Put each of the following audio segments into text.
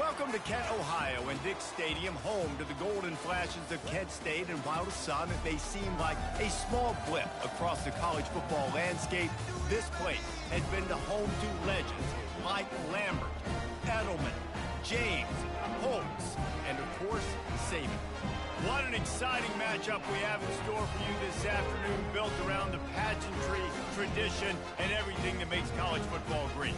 Welcome to Kent, Ohio, and Dick's Stadium, home to the Golden Flashes of Kent State. And while to some it may seem like a small blip across the college football landscape, this place has been the home to legends like Lambert, Edelman, James, Holtz, and of course, Saban. What an exciting matchup we have in store for you this afternoon, built around the pageantry, tradition, and everything that makes college football great.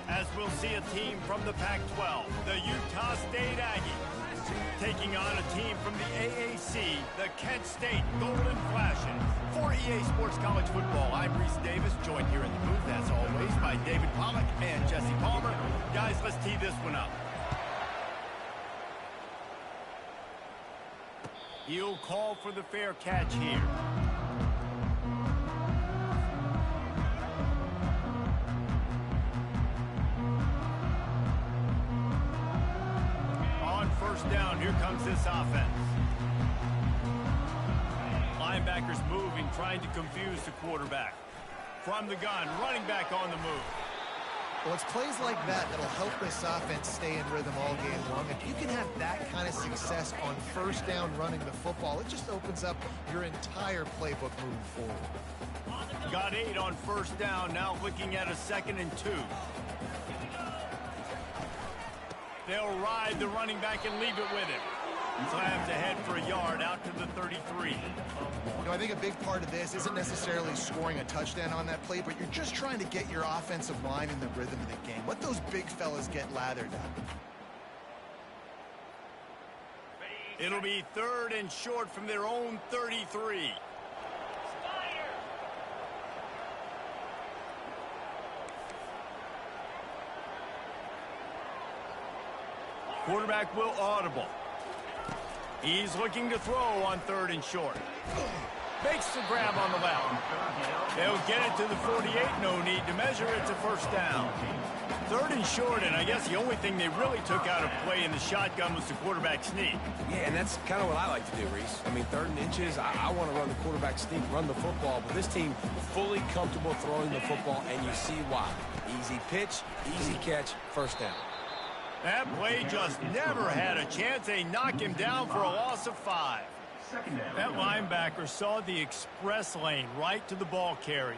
As we'll see a team from the Pac-12, the Utah State Aggies, taking on a team from the AAC, the Kent State Golden Flashes. For EA Sports College Football, I'm Reese Davis, joined here in the booth, as always, by David Pollack and Jesse Palmer. Guys, let's tee this one up. He'll call for the fair catch here. On first down, here comes this offense. Linebackers moving, trying to confuse the quarterback. From the gun, running back on the move. Well, it's plays like that that'll help this offense stay in rhythm all game long. If you can have that kind of success on first down running the football, it just opens up your entire playbook moving forward. Got 8 on first down, now looking at a 2nd and 2. They'll ride the running back and leave it with him. Slams ahead for a yard out to the 33. You know, I think a big part of this isn't necessarily scoring a touchdown on that play, but you're just trying to get your offensive line in the rhythm of the game. Let those big fellas get lathered up. It'll be 3rd and short from their own 33. Quarterback will audible. He's looking to throw on 3rd and short. Makes the grab on the left. They'll get it to the 48. No need to measure. It's a first down. 3rd and short, and I guess the only thing they really took out of play in the shotgun was the quarterback sneak. Yeah, and that's kind of what I like to do, Reese. I mean, 3rd and inches, I want to run the quarterback sneak, run the football, but this team fully comfortable throwing the football, and you see why. Easy pitch, easy catch, first down. That play just never had a chance. They knock him down for a loss of 5. That linebacker saw the express lane right to the ball carrier.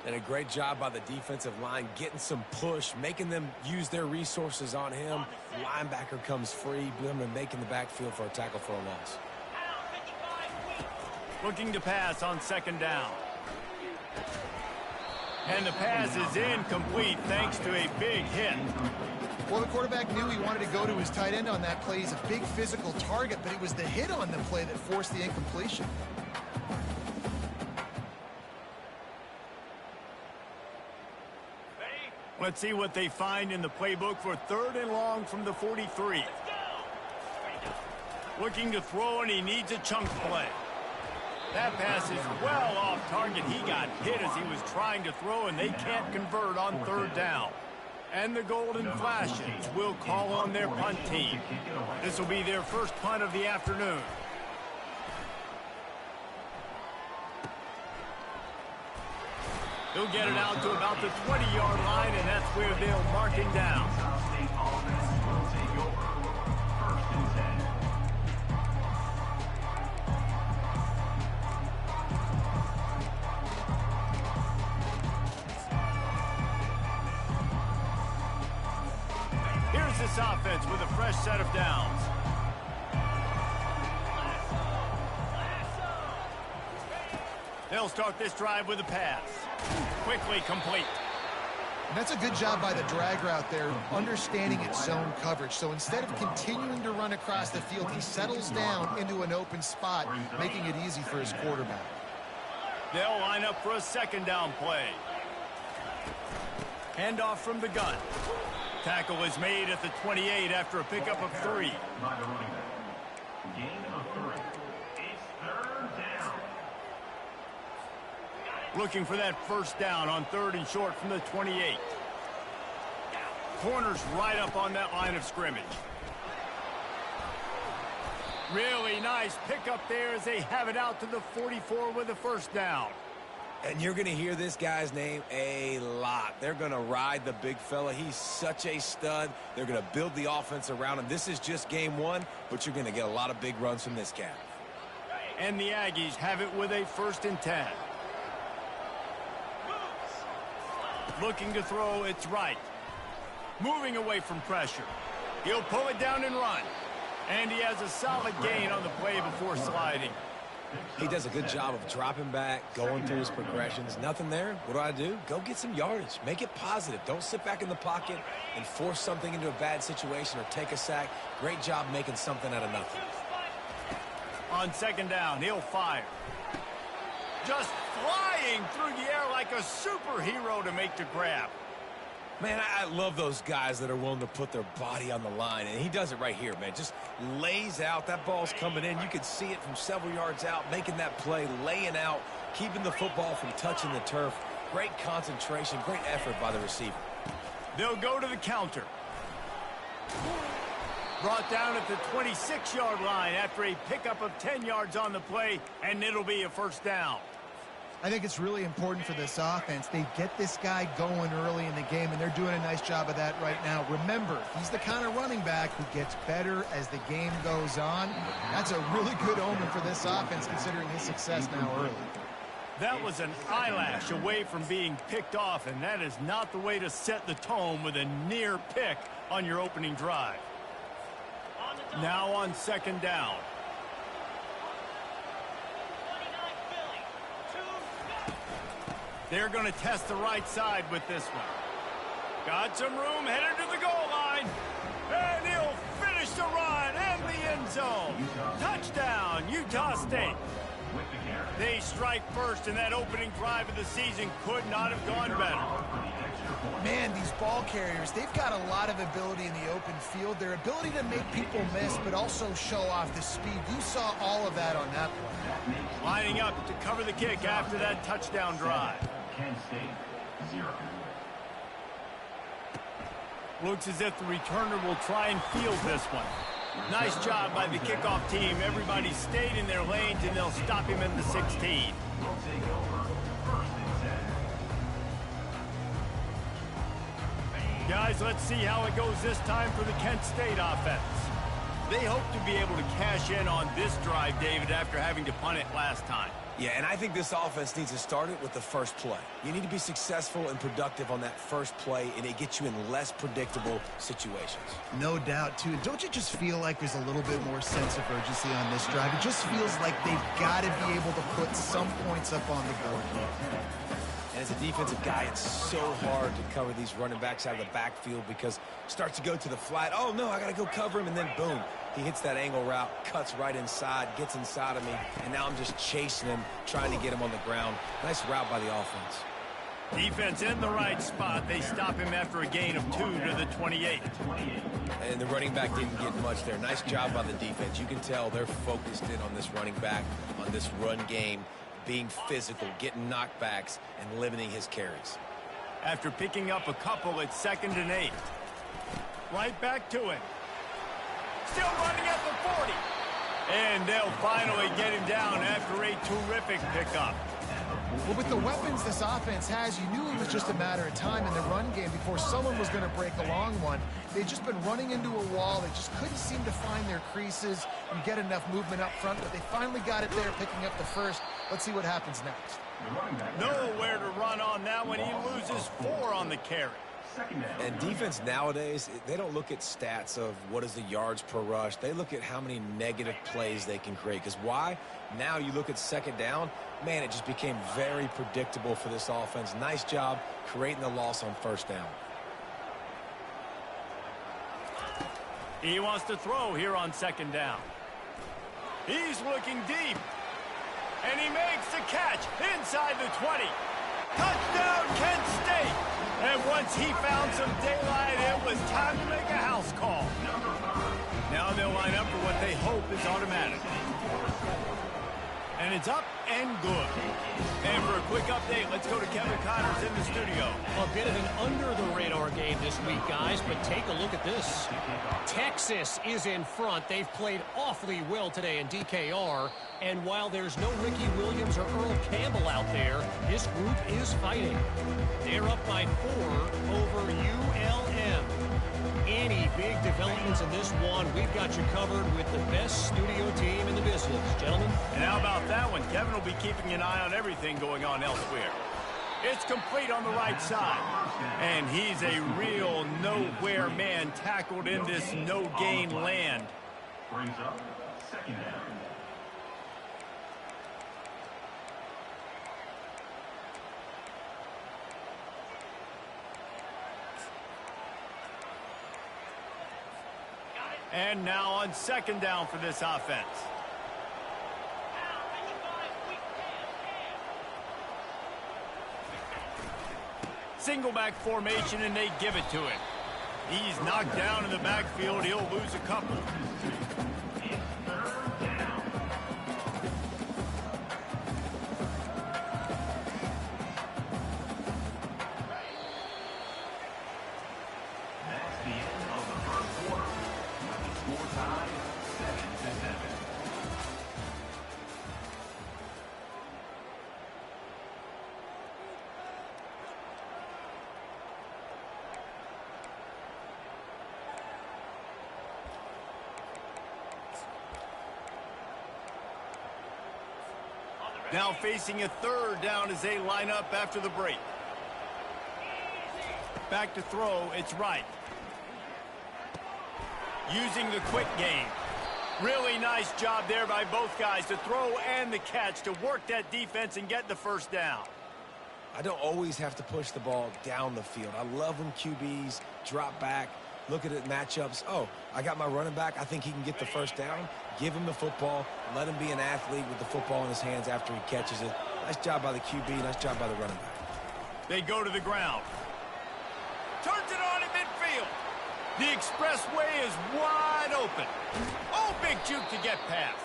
And a great job by the defensive line, getting some push, making them use their resources on him. Linebacker comes free, making the backfield for a tackle for a loss. Looking to pass on 2nd down. And the pass is incomplete thanks to a big hit. Well, the quarterback knew he wanted to go to his tight end on that play. He's a big physical target, but it was the hit on the play that forced the incompletion. Let's see what they find in the playbook for 3rd and long from the 43. Looking to throw, and he needs a chunk play. That pass is well off target. He got hit as he was trying to throw, and they can't convert on 3rd down. And the Golden Flashes will call on their punt team. This will be their first punt of the afternoon. He'll get it out to about the 20-yard line, and that's where they'll mark him down. Here's this offense with a fresh set of downs. They'll start this drive with a pass. Quickly complete. And that's a good job by the drag route there, understanding its zone coverage. So instead of continuing to run across the field, he settles down into an open spot, making it easy for his quarterback. They'll line up for a 2nd down play. Handoff from the gun. Tackle is made at the 28 after a pickup of 3. Gain of 3. It's 3rd down. Looking for that first down on 3rd and short from the 28. Corners right up on that line of scrimmage. Really nice pickup there as they have it out to the 44 with a first down. And you're going to hear this guy's name a lot. They're going to ride the big fella. He's such a stud. They're going to build the offense around him. This is just game one, but you're going to get a lot of big runs from this cat. And the Aggies have it with a 1st and 10. Looking to throw, it's right. Moving away from pressure. He'll pull it down and run. And he has a solid gain on the play before sliding. He does a good job of dropping back, going through his progressions. Nothing there. What do? Go get some yardage. Make it positive. Don't sit back in the pocket and force something into a bad situation or take a sack. Great job making something out of nothing. On 2nd down, he'll fire. Just flying through the air like a superhero to make the grab. Man, I love those guys that are willing to put their body on the line, and he does it right here, man. Just lays out. That ball's coming in. You can see it from several yards out, making that play, laying out, keeping the football from touching the turf. Great concentration, great effort by the receiver. They'll go to the counter. Brought down at the 26-yard line after a pickup of 10 yards on the play, and it'll be a 1st down. I think it's really important for this offense. They get this guy going early in the game, and they're doing a nice job of that right now. Remember, he's the kind of running back who gets better as the game goes on. That's a really good omen for this offense, considering his success now early. That was an eyelash away from being picked off, and that is not the way to set the tone with a near pick on your opening drive. Now on 2nd down. They're going to test the right side with this one. Got some room, headed to the goal line. And he'll finish the run in the end zone. Touchdown, Utah State. They strike first, and that opening drive of the season could not have gone better. Man, these ball carriers, they've got a lot of ability in the open field. Their ability to make people miss, but also show off the speed. You saw all of that on that play. Lining up to cover the kick after that touchdown drive. Kent State, 0. Looks as if the returner will try and field this one. Nice job by the kickoff team. Everybody stayed in their lanes, and they'll stop him at the 16. We'll take over 1st and 10. Guys, let's see how it goes this time for the Kent State offense. They hope to be able to cash in on this drive, David, after having to punt it last time. Yeah, and I think this offense needs to start it with the first play. You need to be successful and productive on that first play, and it gets you in less predictable situations. No doubt, too. Don't you just feel like there's a little bit more sense of urgency on this drive? It just feels like they've got to be able to put some points up on the board. And as a defensive guy, it's so hard to cover these running backs out of the backfield because it starts to go to the flat. Oh, no, I got to go cover him, and then boom. He hits that angle route, cuts right inside, gets inside of me, and now I'm just chasing him, trying to get him on the ground. Nice route by the offense. Defense in the right spot. They stop him after a gain of 2 to the 28. And the running back didn't get much there. Nice job by the defense. You can tell they're focused in on this running back, on this run game, being physical, getting knockbacks, and limiting his carries. After picking up a couple, it's 2nd and 8. Right back to him. Still running at the 40. And they'll finally get him down after a terrific pickup. Well, with the weapons this offense has, you knew it was just a matter of time in the run game before someone was going to break a long one. They'd just been running into a wall. They just couldn't seem to find their creases and get enough movement up front, but they finally got it there, picking up the first. Let's see what happens next. Nowhere to run on that one. He loses 4 on the carry. And defense nowadays, they don't look at stats of what is the yards per rush. They look at how many negative plays they can create. Because why? Now you look at 2nd down, man, it just became very predictable for this offense. Nice job creating the loss on 1st down. He wants to throw here on 2nd down. He's looking deep. And he makes the catch inside the 20. Touchdown, Kent State. And once he found some daylight, it was time to make a house call. Now they'll line up for what they hope is automatic. And it's up and good. And for a quick update, let's go to Kevin Connors in the studio. A bit of an under-the-radar game game this week, guys, but take a look at this. Texas is in front. They've played awfully well today in DKR, and while there's no Ricky Williams or Earl Campbell out there, this group is fighting. They're up by 4 over ULM. Any big developments in this one, we've got you covered with the best studio team in the business. Gentlemen? And how about that one? Kevin will be keeping an eye on everything going on elsewhere. It's complete on the right side. And he's a real nowhere man tackled in this no-gain land. Brings up second down. And now on second down for this offense. Single back formation, and they give it to him. He's knocked down in the backfield. He'll lose a couple. That's the end of the first quarter. With the score tied 7-7. Now facing a third down as they line up after the break. Back to throw, it's right. Using the quick game. Really nice job there by both guys to throw and the catch to work that defense and get the first down. I don't always have to push the ball down the field. I love when QBs drop back, look at it matchups. Oh, I got my running back. I think he can get the first down. Give him the football. Let him be an athlete with the football in his hands after he catches it. Nice job by the QB. Nice job by the running back. They go to the ground. Turns it on in midfield. The expressway is wide open. Oh, big juke to get past.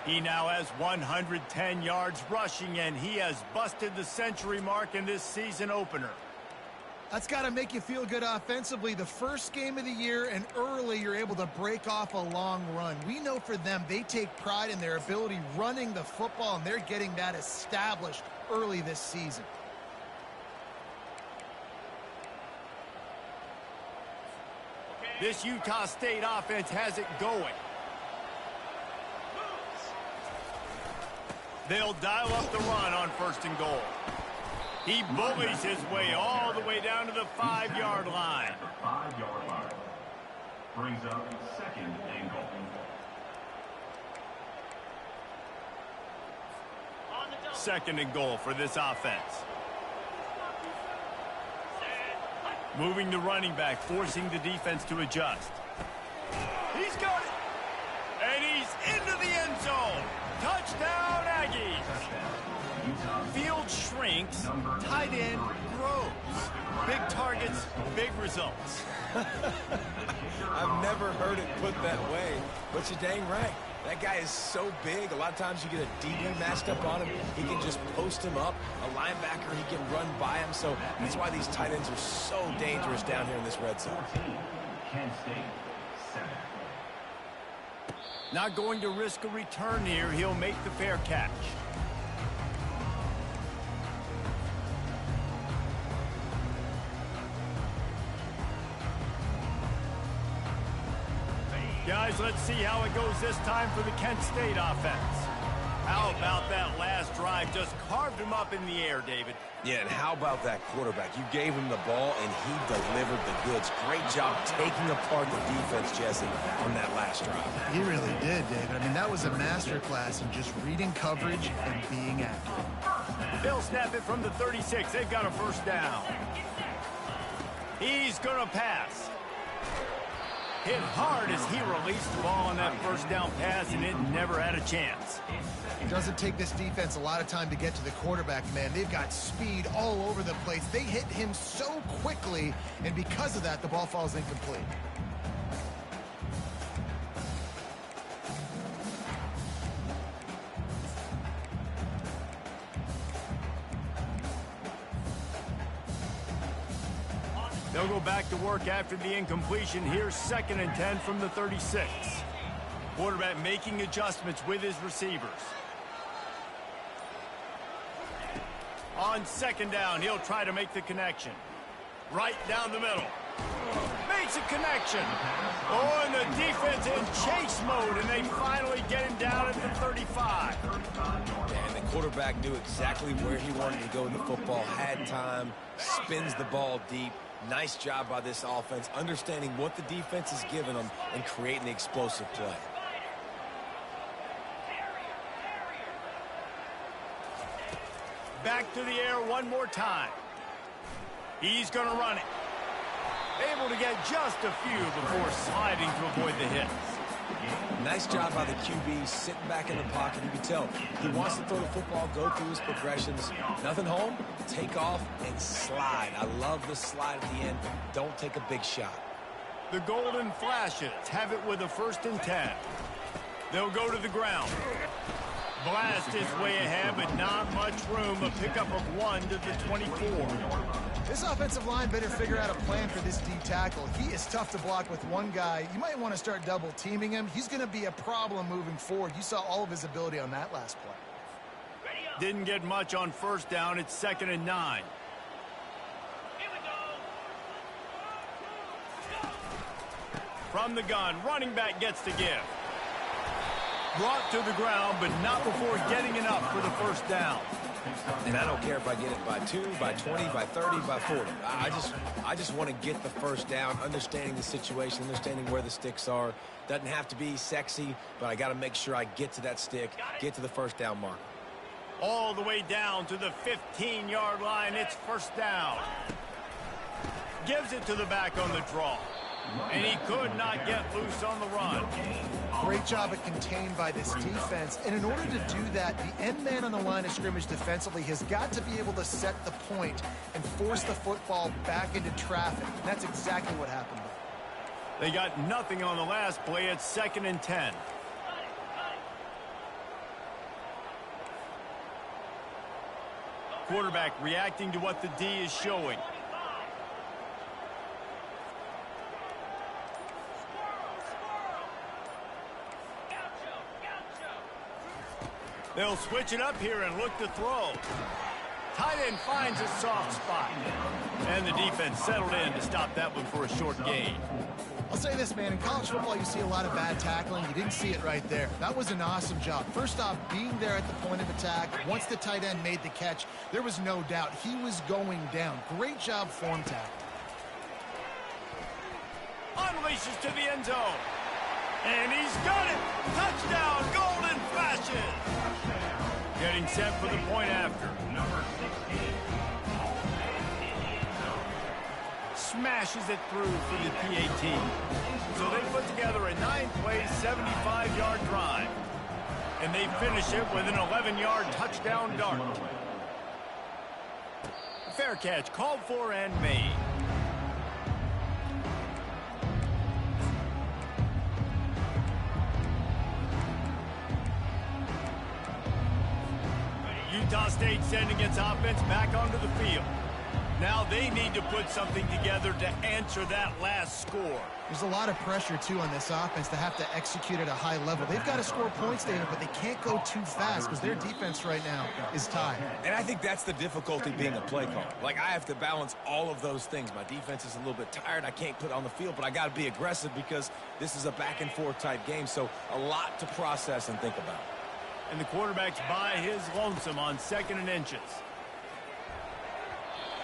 He now has 110 yards rushing, and he has busted the century mark in this season opener. That's got to make you feel good offensively. The first game of the year, and early you're able to break off a long run. We know for them, they take pride in their ability running the football, and they're getting that established early this season. This Utah State offense has it going. They'll dial up the run on first and goal. He bullies his way all the way down to the 5-yard line. At the 5-yard line. Brings up second and goal. Second and goal for this offense. Moving the running back, forcing the defense to adjust. He's got it. And he's into the end zone. Touchdown, Aggies. Field shrinks, tight end grows. Big targets, big results. I've never heard it put that way, but you're dang right. That guy is so big. A lot of times you get a DB matched up on him. He can just post him up. A linebacker, he can run by him. So that's why these tight ends are so dangerous down here in this red zone. Kent State 7. Not going to risk a return here. He'll make the fair catch. Guys, let's see how it goes this time for the Kent State offense. How about that last drive? Just carved him up in the air, David. Yeah, and how about that quarterback? You gave him the ball, and he delivered the goods. Great job taking apart the defense, Jesse, on that last drive. He really did, David. I mean, that was a masterclass in just reading coverage and being accurate. They'll snap it from the 36. They've got a first down. He's going to pass. Hit hard as he released the ball on that first down pass, and it never had a chance. It doesn't take this defense a lot of time to get to the quarterback, man. They've got speed all over the place. They hit him so quickly, and because of that, the ball falls incomplete. They'll go back to work after the incompletion. Here's 2nd and 10 from the 36. Quarterback making adjustments with his receivers. On 2nd down, he'll try to make the connection. Right down the middle. Makes a connection. Oh, and the defense in chase mode, and they finally get him down at the 35. And the quarterback knew exactly where he wanted to go with the football, had time, spins the ball deep. Nice job by this offense, understanding what the defense is giving them and creating the explosive play. Back to the air one more time. He's going to run it. Able to get just a few before sliding to avoid the hits. Nice job by the QB, sitting back in the pocket. You can tell he wants to throw the football, go through his progressions. Nothing home, take off, and slide. I love the slide at the end. Don't take a big shot. The Golden Flashes have it with a 1st and 10. They'll go to the ground. Blast his way ahead, but not much room. A pickup of 1 to the 24. This offensive line better figure out a plan for this D tackle. He is tough to block with one guy. You might want to start double teaming him. He's going to be a problem moving forward. You saw all of his ability on that last play. Didn't get much on 1st down. It's 2nd and 9. From the gun, running back gets to give. Brought to the ground, but not before getting enough for the 1st down. And I don't care if I get it by 2, by 20, by 30, by 40. I just want to get the 1st down, understanding the situation, understanding where the sticks are. Doesn't have to be sexy, but I got to make sure I get to that stick, get to the 1st down mark. All the way down to the 15-yard line. It's 1st down. Gives it to the back on the draw. And he could not get loose on the run. Great job at contained by this defense. And in order to do that, the end man on the line of scrimmage defensively has got to be able to set the point and force the football back into traffic. And that's exactly what happened there. They got nothing on the last play. It's 2nd and 10. Quarterback reacting to what the D is showing. They'll switch it up here and look to throw. Tight end finds a soft spot. And the defense settled in to stop that one for a short gain. I'll say this, man. In college football, you see a lot of bad tackling. You didn't see it right there. That was an awesome job. First off, being there at the point of attack. Once the tight end made the catch, there was no doubt he was going down. Great job form tackle. Unleashes to the end zone. And he's got it. Touchdown, Golden Flashes. Getting set for the point after. Smashes it through for the PAT. So they put together a 9-play, 75-yard drive. And they finish it with an 11-yard touchdown dart. Fair catch called for and made. Utah State sending its offense back onto the field. Now they need to put something together to answer that last score. There's a lot of pressure, too, on this offense to have to execute at a high level. They've got to score points, David, but they can't go too fast because their defense right now is tied. And I think that's the difficulty being a play caller. Like, I have to balance all of those things. My defense is a little bit tired. I can't put it on the field, but I got to be aggressive because this is a back-and-forth type game, so a lot to process and think about. And the quarterback's by his lonesome on 2nd and inches.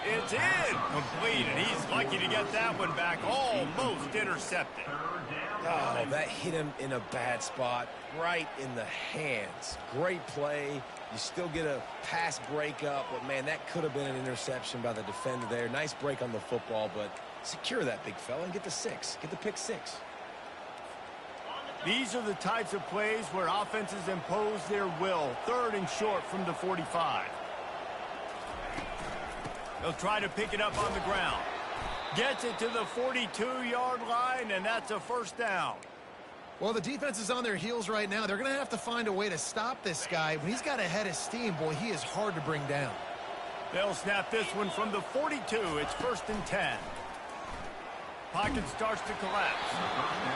It's in. Complete, and he's lucky to get that one back. Almost intercepted. Oh, that hit him in a bad spot, right in the hands. Great play. You still get a pass breakup, but, man, that could have been an interception by the defender there. Nice break on the football, but secure that big fella and get the 6. Get the pick 6. These are the types of plays where offenses impose their will. 3rd and short from the 45. They'll try to pick it up on the ground. Gets it to the 42-yard line, and that's a 1st down. Well, the defense is on their heels right now. They're going to have to find a way to stop this guy. When he's got a head of steam, boy, he is hard to bring down. They'll snap this one from the 42. It's 1st and 10. Pocket starts to collapse.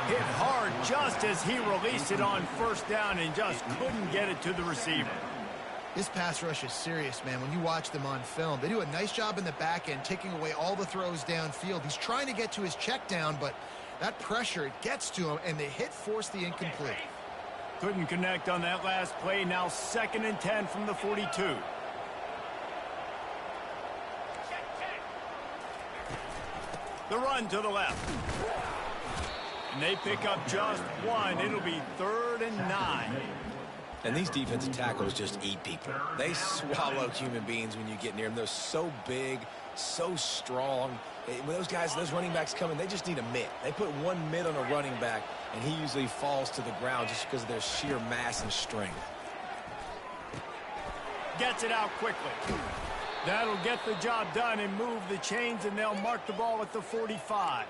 Hit hard just as he released it on first down and just couldn't get it to the receiver. This pass rush is serious, man. When you watch them on film, they do a nice job in the back end, taking away all the throws downfield. He's trying to get to his check down, but that pressure, it gets to him, and the hit forced the incomplete. Couldn't connect on that last play. Now 2nd and 10 from the 42. The run to the left. And they pick up just one. It'll be 3rd and 9. And these defensive tackles just eat people. They swallow human beings when you get near them. They're so big, so strong. When those guys, those running backs come in, they just need a mitt. They put one mitt on a running back, and he usually falls to the ground just because of their sheer mass and strength. Gets it out quickly. That'll get the job done and move the chains, and they'll mark the ball at the 45.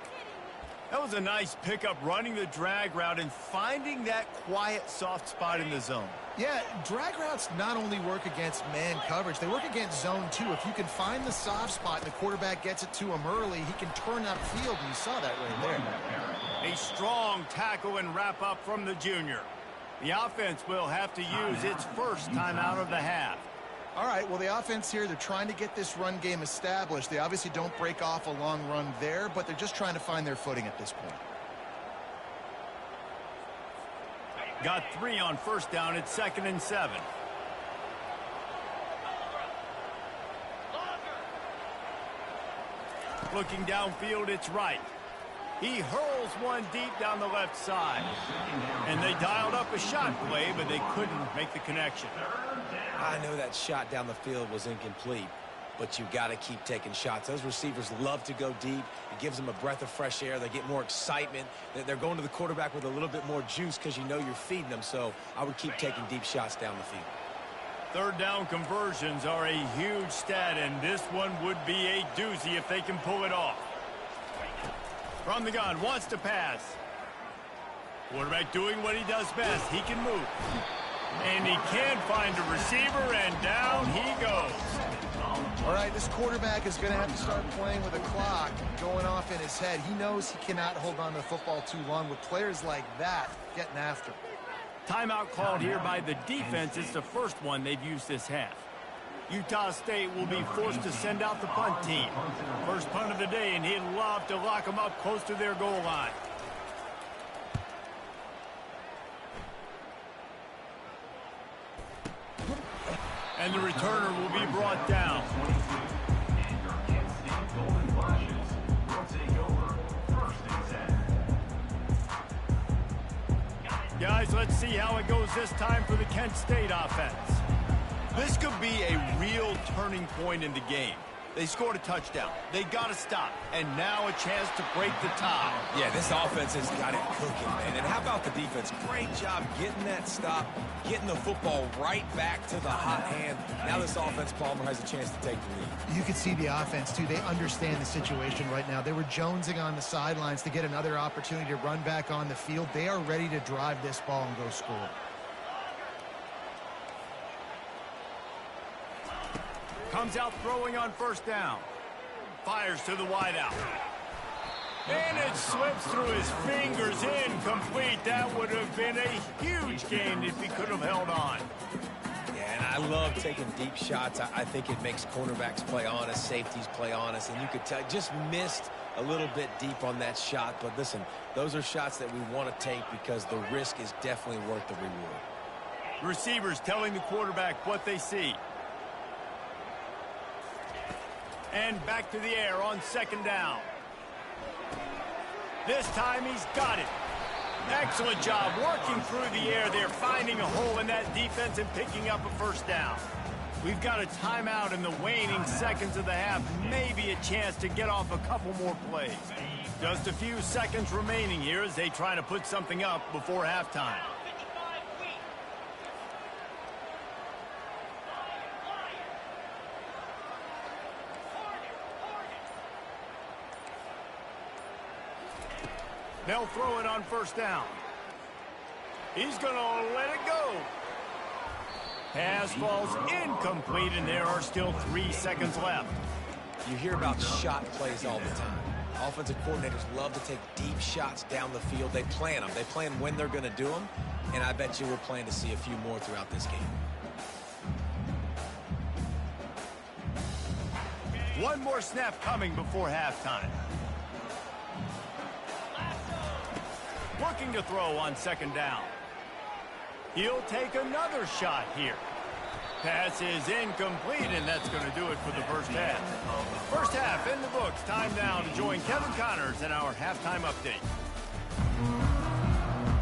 That was a nice pickup, running the drag route and finding that quiet, soft spot in the zone. Yeah, drag routes not only work against man coverage, they work against zone too. If you can find the soft spot and the quarterback gets it to him early, he can turn upfield, and you saw that right there. A strong tackle and wrap up from the junior. The offense will have to use its first timeout of the half. All right, well, the offense here, they're trying to get this run game established. They obviously don't break off a long run there, but they're just trying to find their footing at this point. Got 3 on first down at 2nd and 7. Looking downfield, it's right. He hurls one deep down the left side. And they dialed up a shot play, but they couldn't make the connection. I know that shot down the field was incomplete, but you got to keep taking shots. Those receivers love to go deep. It gives them a breath of fresh air. They get more excitement. They're going to the quarterback with a little bit more juice because you know you're feeding them. So I would keep taking deep shots down the field. 3rd down conversions are a huge stat, and this one would be a doozy if they can pull it off. From the gun, wants to pass. Quarterback doing what he does best. He can move. And he can't find a receiver, and down he goes. All right, this quarterback is going to have to start playing with a clock going off in his head. He knows he cannot hold on to the football too long with players like that getting after him. Timeout called here by the defense. It's the first one they've used this half. Utah State will be forced to send out the punt team. First punt of the day, and he'd love to lock them up close to their goal line. And the returner will be brought down. Guys, let's see how it goes this time for the Kent State offense. This could be a real turning point in the game. They scored a touchdown. They got to stop. And now a chance to break the tie. Yeah, this offense has got it cooking, man. And how about the defense? Great job getting that stop, getting the football right back to the hot hand. Now this offense, Palmer, has a chance to take the lead. You can see the offense, too. They understand the situation right now. They were jonesing on the sidelines to get another opportunity to run back on the field. They are ready to drive this ball and go score. Comes out throwing on first down. Fires to the wideout. And it slips through his fingers, incomplete. That would have been a huge gain if he could have held on. Yeah, and I love taking deep shots. I think it makes cornerbacks play honest, safeties play honest, and you could tell just missed a little bit deep on that shot. But listen, those are shots that we want to take because the risk is definitely worth the reward. Receivers telling the quarterback what they see. And back to the air on second down. This time he's got it. Excellent job working through the air there, finding a hole in that defense and picking up a first down. We've got a timeout in the waning seconds of the half. Maybe a chance to get off a couple more plays. Just a few seconds remaining here as they try to put something up before halftime. They'll throw it on first down. He's going to let it go. Pass falls incomplete, and there are still 3 seconds left. You hear about shot plays all the time. Offensive coordinators love to take deep shots down the field. They plan them. They plan when they're going to do them, and I bet you we'll plan to see a few more throughout this game. One more snap coming before halftime. Looking to throw on second down. He'll take another shot here. Pass is incomplete, and that's going to do it for the first half. First half in the books. Time now to join Kevin Connors in our halftime update.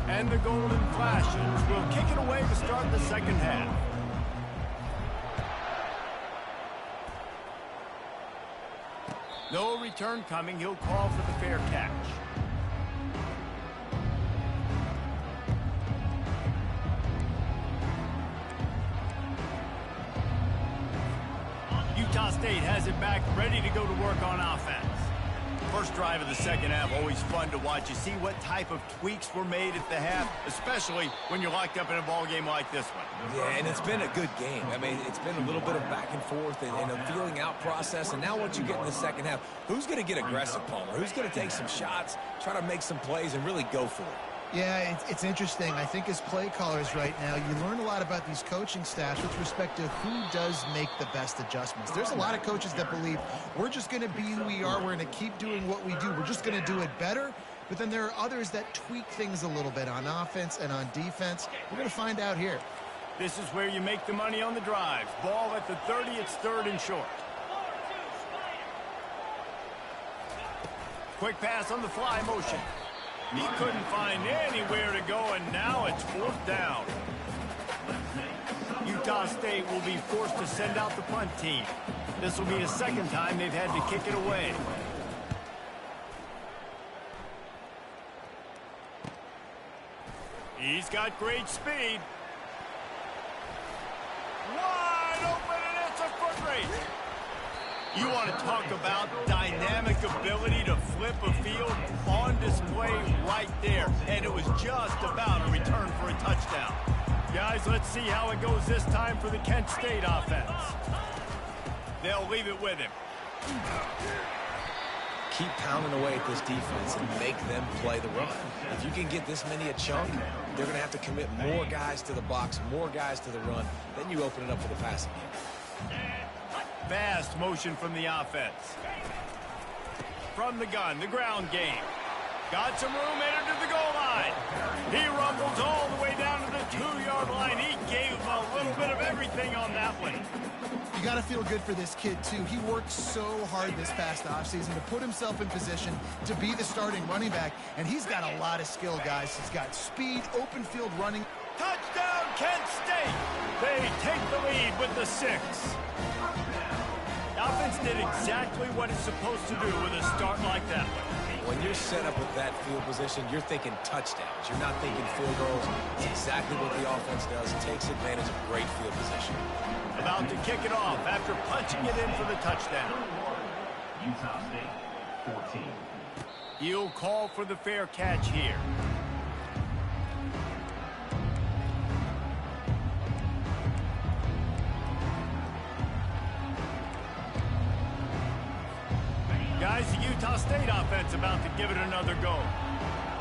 And the Golden Flashes will kick it away to start the second half. No return coming. He'll call for the fair catch. Utah State has it back, ready to go to work on offense. First drive of the second half, always fun to watch. You see what type of tweaks were made at the half, especially when you're locked up in a ball game like this one. Yeah, and it's been a good game. I mean, it's been a little bit of back and forth and a feeling out process. And now what you get in the second half, who's going to get aggressive, Palmer? Who's going to take some shots, try to make some plays, and really go for it? Yeah, it's interesting. I think as play callers right now, you learn a lot about these coaching staffs with respect to who does make the best adjustments. There's a lot of coaches that believe we're just going to be who we are. We're going to keep doing what we do. We're just going to do it better. But then there are others that tweak things a little bit on offense and on defense. We're going to find out here. This is where you make the money on the drives. Ball at the 30, it's third and short. Quick pass on the fly motion. He couldn't find anywhere to go, and now it's fourth down. Utah State will be forced to send out the punt team. This will be the second time they've had to kick it away. He's got great speed. Wide open, and it's a foot race. You want to talk about dynamic ability to flip a field on display right there. And it was just about a return for a touchdown. Guys, let's see how it goes this time for the Kent State offense. They'll leave it with him. Keep pounding away at this defense and make them play the run. If you can get this many a chunk, they're going to have to commit more guys to the box, more guys to the run. Then you open it up for the passing game. Fast motion from the offense. From the gun, the ground game. Got some room, entered to the goal line. He rumbles all the way down to the 2-yard line. He gave a little bit of everything on that one. You got to feel good for this kid, too. He worked so hard this past offseason to put himself in position to be the starting running back, and he's got a lot of skill, guys. He's got speed, open field running. Touchdown, Kent State! They take the lead with the 6. The offense did exactly what it's supposed to do with a start like that one. When you're set up with that field position, you're thinking touchdowns. You're not thinking field goals. It's exactly what the offense does. It takes advantage of great field position. About to kick it off after punching it in for the touchdown. Utah State, 14. He'll call for the fair catch here. Guys, the Utah State offense about to give it another go.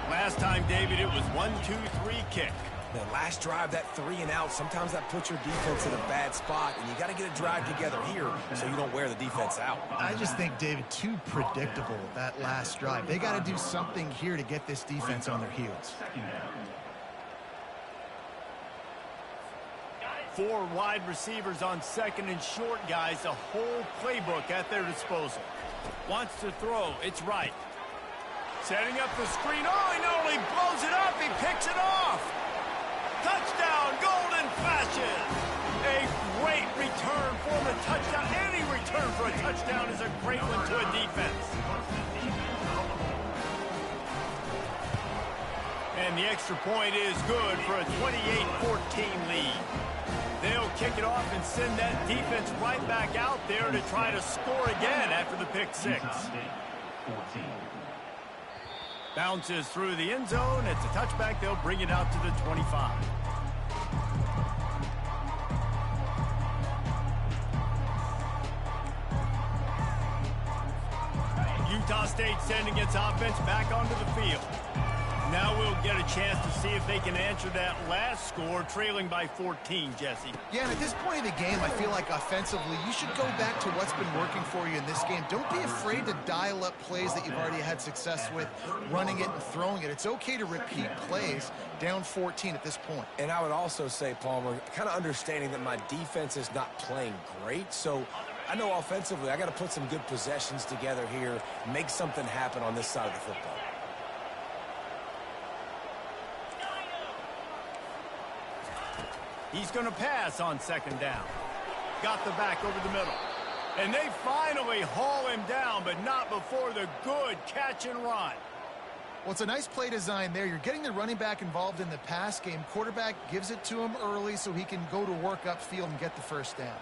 Last time, David, it was 1-2-3 kick. The last drive, that 3 and out, sometimes that puts your defense in a bad spot, and you got to get a drive together here so you don't wear the defense out. I just think, David, too predictable that last drive. They got to do something here to get this defense on their heels. 4 wide receivers on second and short, guys. A whole playbook at their disposal. Wants to throw. It's right. Setting up the screen. Oh, he not only blows it up, he picks it off. Touchdown, Golden Flashes. A great return for the touchdown. Any return for a touchdown is a great one to a defense. And the extra point is good for a 28-14 lead. They'll kick it off and send that defense right back out there to try to score again after the pick 6. Bounces through the end zone. It's a touchback. They'll bring it out to the 25. Utah State sending its offense back onto the field. Now we'll get a chance to see if they can answer that last score, trailing by 14, Jesse. Yeah, and at this point of the game, I feel like offensively, you should go back to what's been working for you in this game. Don't be afraid to dial up plays that you've already had success with, running it and throwing it. It's okay to repeat plays down 14 at this point. And I would also say, Palmer, kind of understanding that my defense is not playing great, so I know offensively I got to put some good possessions together here, make something happen on this side of the football. He's going to pass on second down. Got the back over the middle. And they finally haul him down, but not before the good catch and run. Well, it's a nice play design there. You're getting the running back involved in the pass game. Quarterback gives it to him early so he can go to work upfield and get the first down.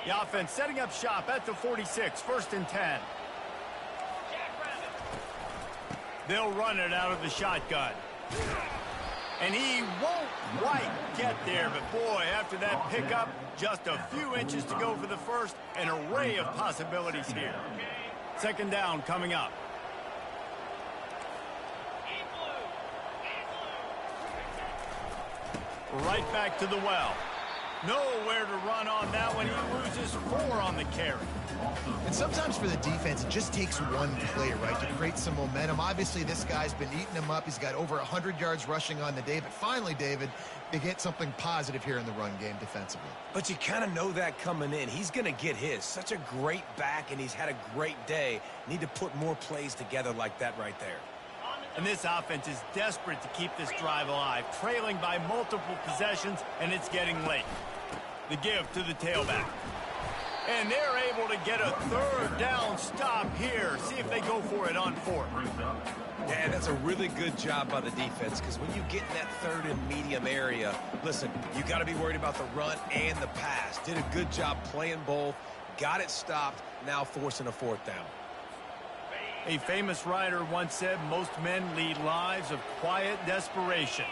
The offense setting up shop at the 46, 1st and 10. They'll run it out of the shotgun. And he won't quite get there, but boy, after that pickup, just a few inches to go for the first. An array of possibilities here. Second down coming up. Right back to the well. Nowhere to run on that one. He loses 4 on the carry. And sometimes for the defense, it just takes one play, right, to create some momentum. Obviously, this guy's been eating him up. He's got over 100 yards rushing on the day. But finally, David, they get something positive here in the run game defensively. But you kind of know that coming in. He's going to get his. Such a great back, and he's had a great day. Need to put more plays together like that right there. And this offense is desperate to keep this drive alive, trailing by multiple possessions, and it's getting late. The give to the tailback. And they're able to get a third down stop here. See if they go for it on 4th. Yeah, that's a really good job by the defense, because when you get in that 3rd and medium area, listen, you got to be worried about the run and the pass. Did a good job playing both, got it stopped, now forcing a 4th down. A famous writer once said, most men lead lives of quiet desperation.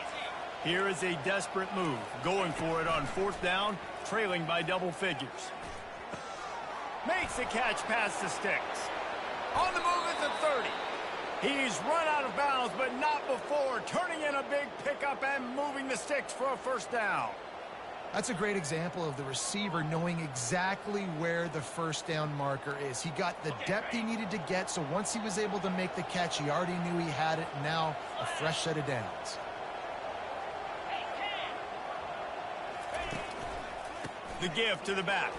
Here is a desperate move, going for it on 4th down, trailing by double figures. Makes the catch past the sticks. On the move at the 30. He's run out of bounds, but not before turning in a big pickup and moving the sticks for a 1st down. That's a great example of the receiver knowing exactly where the 1st down marker is. He got the depth he needed to get, so once he was able to make the catch, he already knew he had it. Now a fresh set of downs. The give to the back.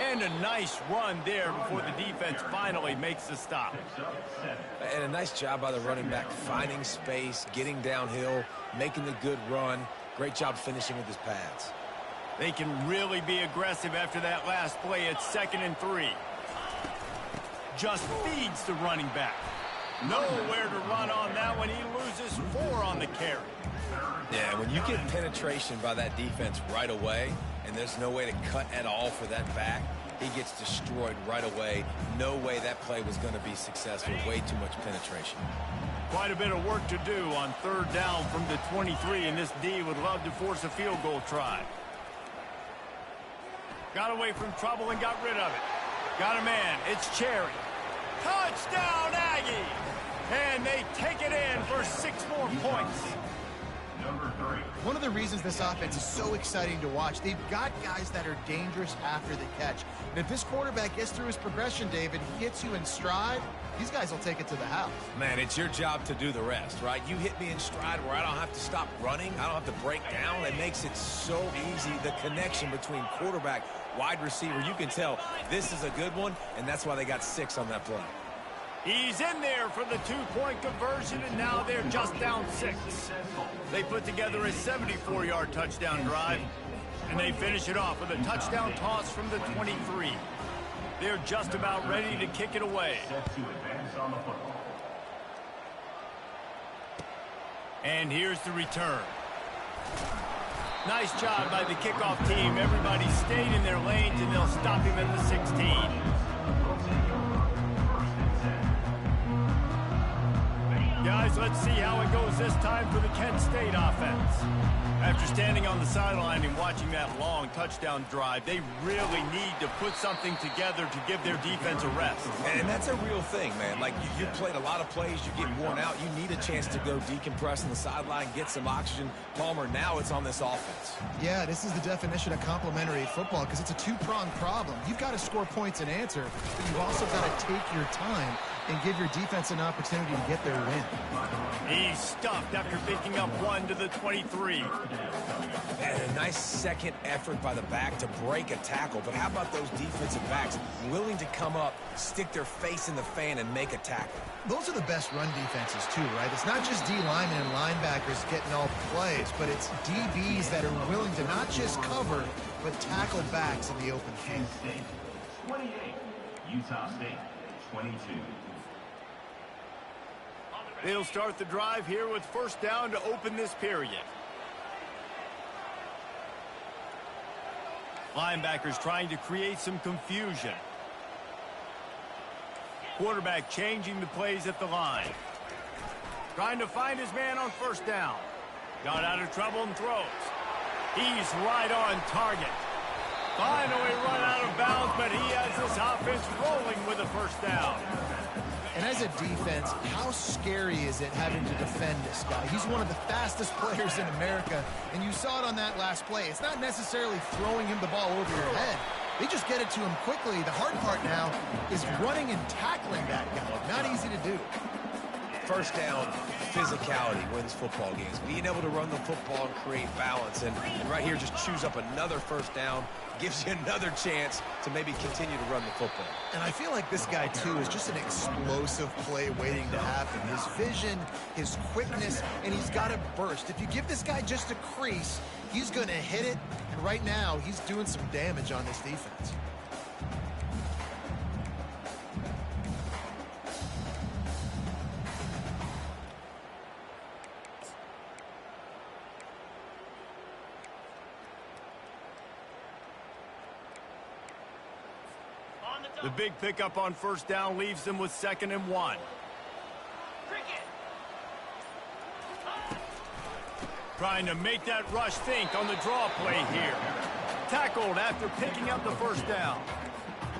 And a nice run there before the defense finally makes the stop. And a nice job by the running back, finding space, getting downhill, making the good run. Great job finishing with his pads. They can really be aggressive after that last play. It's 2nd and 3. Just feeds the running back. Nowhere to run on that one. He loses 4 on the carry. Yeah, when you get penetration by that defense right away, and there's no way to cut at all for that back, he gets destroyed right away. No way that play was going to be successful. Way too much penetration. Quite a bit of work to do on 3rd down from the 23, and this D would love to force a field goal try. Got away from trouble and got rid of it. Got a man. It's Cherry. Touchdown, Aggie! And they take it in for 6 more points. One of the reasons this offense is so exciting to watch, they've got guys that are dangerous after the catch. And if this quarterback gets through his progression, David, he hits you in stride, these guys will take it to the house. Man, it's your job to do the rest, right? You hit me in stride where I don't have to stop running. I don't have to break down. It makes it so easy, the connection between quarterback, wide receiver. You can tell this is a good one, and that's why they got 6 on that play. He's in there for the 2-point conversion, and now they're just down 6. They put together a 74-yard touchdown drive, and they finish it off with a touchdown toss from the 23. They're just about ready to kick it away. And here's the return. Nice job by the kickoff team. Everybody stayed in their lanes, and they'll stop him at the 16. Got guys. Let's see how it goes this time for the Kent State offense. After standing on the sideline and watching that long touchdown drive, they really need to put something together to give their defense a rest. And that's a real thing, man. Like, you played a lot of plays, you get worn out, you need a chance to go decompress on the sideline, get some oxygen. Palmer, now it's on this offense. Yeah, this is the definition of complementary football because it's a two-pronged problem. You've got to score points and answer, but you've also got to take your time and give your defense an opportunity to get their win. He's stuffed after picking up 1 to the 23. And a nice second effort by the back to break a tackle. But how about those defensive backs willing to come up, stick their face in the fan, and make a tackle? Those are the best run defenses, too, right? It's not just D linemen and linebackers getting all the plays, but it's DBs that are willing to not just cover, but tackle backs in the open field. 28, Utah State, 22. They'll start the drive here with first down to open this period. Linebackers trying to create some confusion. Quarterback changing the plays at the line. Trying to find his man on first down. Got out of trouble and throws. He's right on target. Finally run out of bounds, but he has this offense rolling with a first down. And as a defense, how scary is it having to defend this guy? He's one of the fastest players in America, and you saw it on that last play. It's not necessarily throwing him the ball over your head. They just get it to him quickly. The hard part now is running and tackling that guy. Not easy to do. First down, physicality wins football games. Being able to run the football and create balance. And right here, just choose up another first down. Gives you another chance to maybe continue to run the football. And I feel like this guy, too, is just an explosive play waiting to happen. His vision, his quickness, and he's got a burst. If you give this guy just a crease, he's going to hit it. And right now, he's doing some damage on this defense. The big pickup on first down leaves them with 2nd and 1. Trying to make that rush think on the draw play here. Tackled after picking up the first down.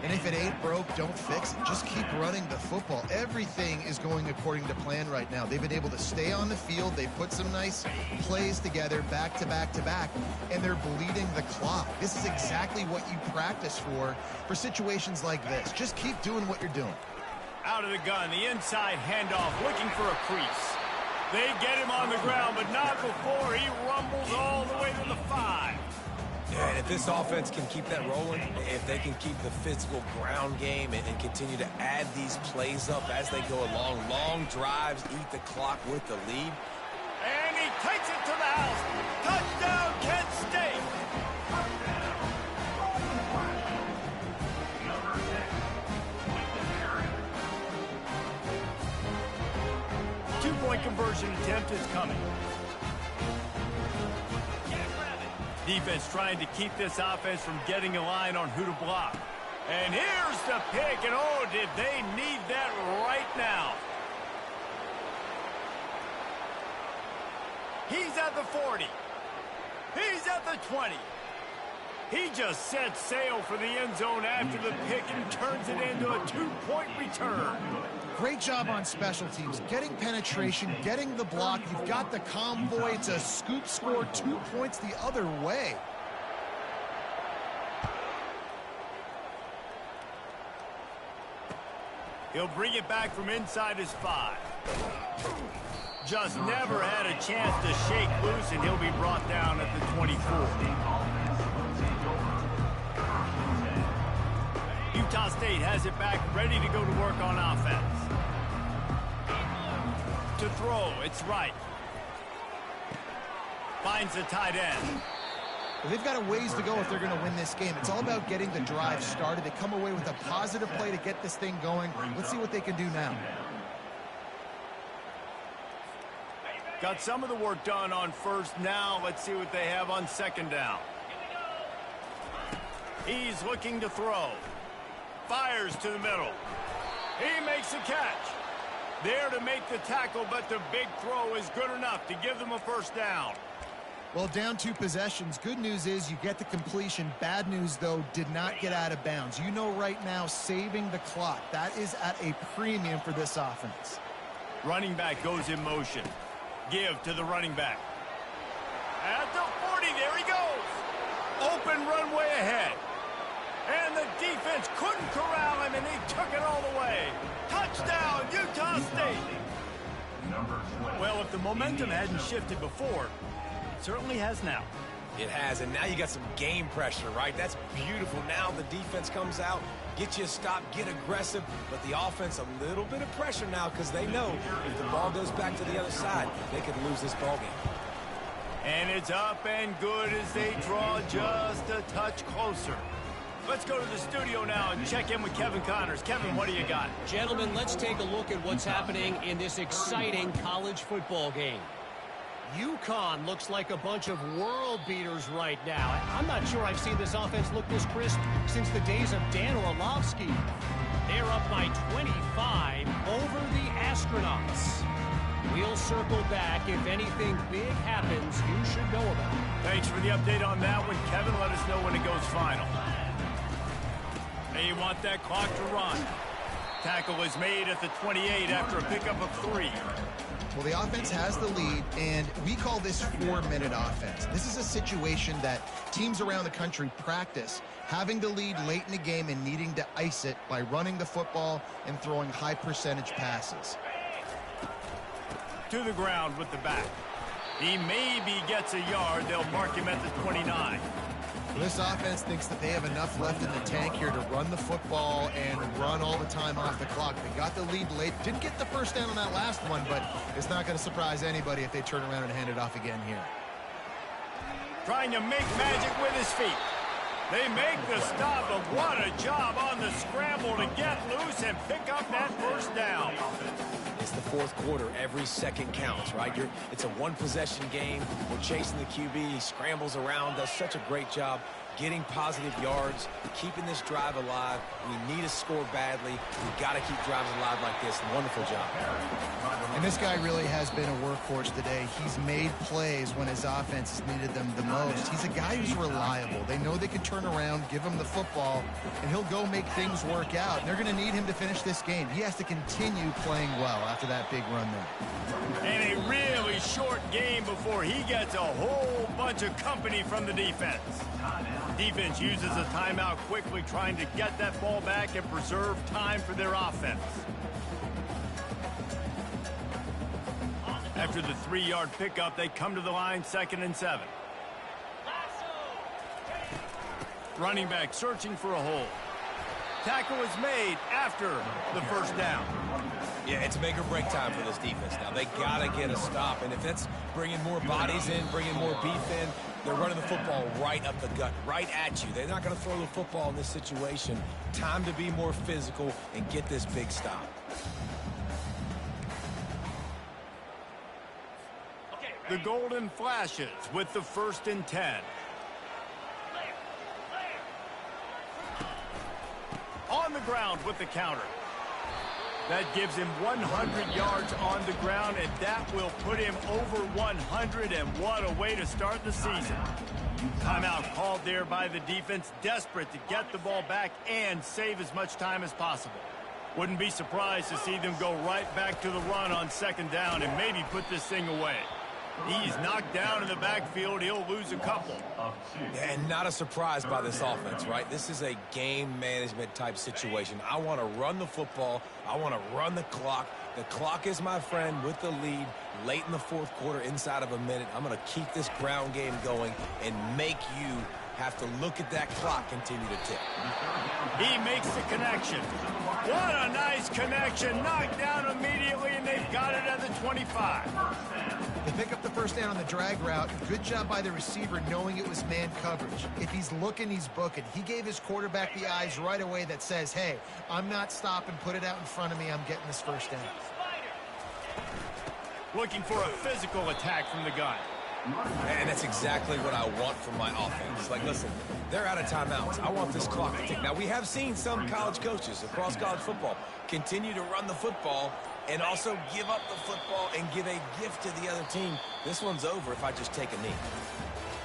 And if it ain't broke, don't fix it. Just keep running the football. Everything is going according to plan right now. They've been able to stay on the field. They put some nice plays together back to back to back, and they're bleeding the clock. This is exactly what you practice for situations like this. Just keep doing what you're doing. Out of the gun, the inside handoff, looking for a crease. They get him on the ground, but not before he rumbles all the way to the 5. Yeah, and if this offense can keep that rolling, if they can keep the physical ground game and continue to add these plays up as they go along, long drives, eat the clock with the lead. And he takes it to the house. Touchdown, Kent State. Two-point conversion attempt is coming. Defense trying to keep this offense from getting a line on who to block. And here's the pick, and oh, did they need that right now. He's at the 40. He's at the 20. He just set sail for the end zone after the pick and turns it into a 2-point return. Great job on special teams. Getting penetration, getting the block. You've got the convoy. It's a scoop score, 2 points the other way. He'll bring it back from inside his 5. Just never had a chance to shake loose, and he'll be brought down at the 24. Utah State has it back, ready to go to work on offense. To throw, it's right. Finds the tight end. Well, they've got a ways to go if they're going to win this game. It's all about getting the drive started. They come away with a positive play to get this thing going. Let's see what they can do now. Got some of the work done on first. Now let's see what they have on 2nd down. He's looking to throw. Fires to the middle. He makes a catch. There to make the tackle, but the big throw is good enough to give them a first down. Well, down 2 possessions. Good news is you get the completion. Bad news, though, did not get out of bounds. You know right now, saving the clock. That is at a premium for this offense. Running back goes in motion. Give to the running back. At the 40, there he goes. Open runway ahead. And the defense couldn't corral him, and he took it all the way. Touchdown, Utah State. Well, if the momentum hadn't shifted before, it certainly has now. It has, and now you got some game pressure, right? That's beautiful. Now the defense comes out, get you a stop, get aggressive, but the offense a little bit of pressure now because they know if the ball goes back to the other side, they could lose this ball game. And it's up and good as they draw just a touch closer. Let's go to the studio now and check in with Kevin Connors. Kevin, what do you got? Gentlemen, let's take a look at what's happening in this exciting college football game. UConn looks like a bunch of world beaters right now. I'm not sure I've seen this offense look this crisp since the days of Dan Orlovsky. They're up by 25 over the Astronauts. We'll circle back if anything big happens you should know about. Thanks for the update on that one, Kevin. Let us know when it goes final. They want that clock to run. Tackle is made at the 28 after a pickup of 3. Well, the offense has the lead, and we call this 4-minute offense. This is a situation that teams around the country practice, having the lead late in the game and needing to ice it by running the football and throwing high-percentage passes. To the ground with the back. He maybe gets a yard. They'll mark him at the 29. This offense thinks that they have enough left in the tank here to run the football and run all the time off the clock. They got the lead late. Didn't get the first down on that last one, but it's not going to surprise anybody if they turn around and hand it off again here. Trying to make magic with his feet. They make the stop, but what a job on the scramble to get loose and pick up that first down. It's the fourth quarter. Every second counts, right? It's a one-possession game. We're chasing the QB. He scrambles around, does such a great job getting positive yards, keeping this drive alive. We need to score badly. We've got to keep drives alive like this. Wonderful job. And this guy really has been a workhorse today. He's made plays when his offense has needed them the most. He's a guy who's reliable. They know they can turn around, give him the football, and he'll go make things work out. And they're going to need him to finish this game. He has to continue playing well after that big run there. And a really short game before he gets a whole bunch of company from the defense. Defense uses a timeout quickly, trying to get that ball back and preserve time for their offense. After the 3-yard pickup, they come to the line, 2nd and 7. Running back searching for a hole. Tackle is made after the first down. Yeah, it's make or break time for this defense now. They got to get a stop, and if it's bringing more bodies in, bringing more beef in, they're running the football right up the gut, right at you. They're not going to throw the football in this situation. Time to be more physical and get this big stop. The Golden Flashes with the 1st and 10. On the ground with the counter. That gives him 100 yards on the ground, and that will put him over 100, and what a way to start the season. Timeout called there by the defense, desperate to get the ball back and save as much time as possible. Wouldn't be surprised to see them go right back to the run on 2nd down and maybe put this thing away. He's knocked down in the backfield. He'll lose a couple. And not a surprise by this offense, right? This is a game management type situation. I want to run the football. I want to run the clock. The clock is my friend with the lead late in the 4th quarter, inside of a minute. I'm going to keep this ground game going and make you have to look at that clock continue to tick. He makes the connection. What a nice connection. Knocked down immediately, and they've got it at the 25. They pick up the first down on the drag route. Good job by the receiver knowing it was man coverage. If he's looking, he's booking. He gave his quarterback the eyes right away that says, hey, I'm not stopping. Put it out in front of me. I'm getting this first down. Looking for a physical attack from the gun. And that's exactly what I want from my offense. Like, listen, they're out of timeouts. I want this clock to tick. Now, we have seen some college coaches across college football continue to run the football and also give up the football and give a gift to the other team. This one's over if I just take a knee.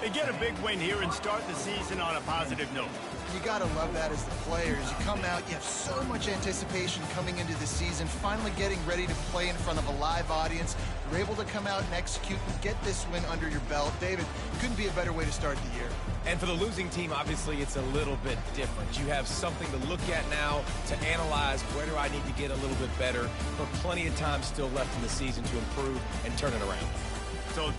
They get a big win here and start the season on a positive note. You got to love that as the players. You come out, you have so much anticipation coming into the season, finally getting ready to play in front of a live audience. You're able to come out and execute and get this win under your belt. David, couldn't be a better way to start the year. And for the losing team, obviously, it's a little bit different. You have something to look at now to analyze where do I need to get a little bit better, but plenty of time still left in the season to improve and turn it around. So